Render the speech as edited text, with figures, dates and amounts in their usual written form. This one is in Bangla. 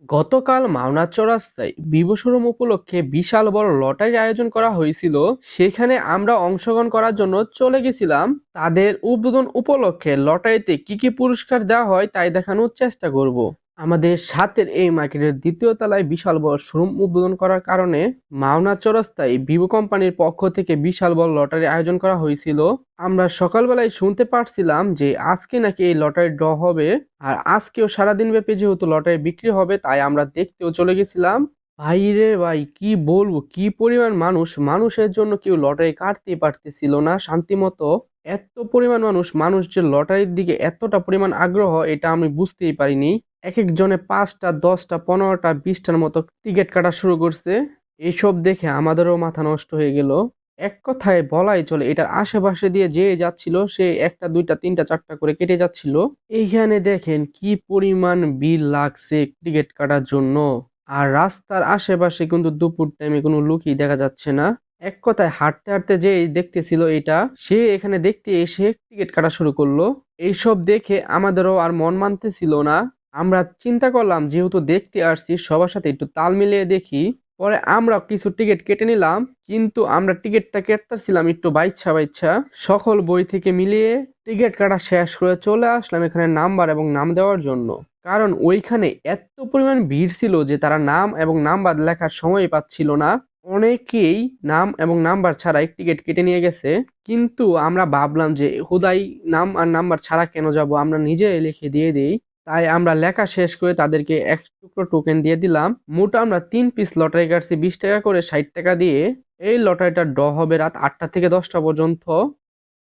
গতকাল মাওনা চৌরাস্তায় বিভু শোরুম উপলক্ষে বিশাল বড় লটারির আয়োজন করা হয়েছিল। সেখানে আমরা অংশগ্রহণ করার জন্য চলে গেছিলাম। তাদের উদ্বোধন উপলক্ষে লটারিতে কি কি পুরস্কার দেওয়া হয় তাই দেখানোর চেষ্টা করব। আমাদের সাথের এই মার্কেটের দ্বিতীয় তলায় বিশাল বড় শোরুম উদ্বোধন করার কারণে মাওনা চৌরাস্তায় ভিভো কোম্পানির পক্ষ থেকে বিশাল বড় লটারির আয়োজন করা হয়েছিল। আমরা সকালবেলায় শুনতে পারছিলাম যে আজকে নাকি এই লটারি ড্র হবে, আর আজকেও সারাদিন ব্যাপী যেহেতু লটারি বিক্রি হবে তাই আমরা দেখতেও চলে গেছিলাম। ভাই রে ভাই, কি বলবো, কি পরিমাণ মানুষ! মানুষের জন্য কেউ লটারি কাটতে পারতেছিল না শান্তি মতো। এত পরিমাণ মানুষ যে লটারির দিকে এতটা পরিমাণ আগ্রহ, এটা আমি বুঝতেই পারিনি। এক একজনে 5টা 10টা 15টা 20টার মতো টিকিট কাটা শুরু করছে। এইসব দেখে আমাদেরও মাথা নষ্ট হয়ে গেল। এক কথায় বলাই চলে এটার আশেপাশে দিয়ে যে যাচ্ছিল সে একটা দুইটা তিনটা চারটা করে কেটে যাচ্ছিল। এইখানে দেখেন কি পরিমাণ বিল লাগছে টিকিট কাটার জন্য। আর রাস্তার আশেপাশে কিন্তু দুপুর টাইমে কোনো লোকই দেখা যাচ্ছে না। এক কথায় হাঁটতে হাঁটতে যে দেখতেছিল এটা, সে এখানে দেখতে এসে টিকিট কাটা শুরু করলো। এইসব দেখে আমাদেরও আর মন মানতেছিল না। আমরা চিন্তা করলাম যেহেতু দেখতে আসছি সবার সাথে একটু তাল মিলিয়ে দেখি। পরে আমরা কিছু টিকিট কেটে নিলাম, কিন্তু আমরা টিকিটটা কাটতেছিলাম একটু বাইচ্ছা বাইচ্ছা। সকল বই থেকে মিলিয়ে টিকিট কাটা শেষ করে চলে আসলাম এখানে নাম্বার এবং নাম দেওয়ার জন্য। কারণ ওইখানে এত পরিমাণ ভিড় ছিল যে তারা নাম এবং নাম্বার লেখার সময় পাচ্ছিল না। অনেকেই নাম এবং নাম্বার ছাড়াই টিকিট কেটে নিয়ে গেছে। কিন্তু আমরা ভাবলাম যে হুদাই নাম আর নাম্বার ছাড়া কেন যাব, আমরা নিজে লিখে দিয়ে দিই। তাই আমরা লেখা শেষ করে তাদেরকে এক টুকরো টোকেন দিয়ে দিলাম। মোট আমরা 3 পিস লটারি কাটছি 20 টাকা করে, 60 টাকা দিয়ে। এই লটারিটা ড্র হবে রাত 8টা থেকে 10টা পর্যন্ত।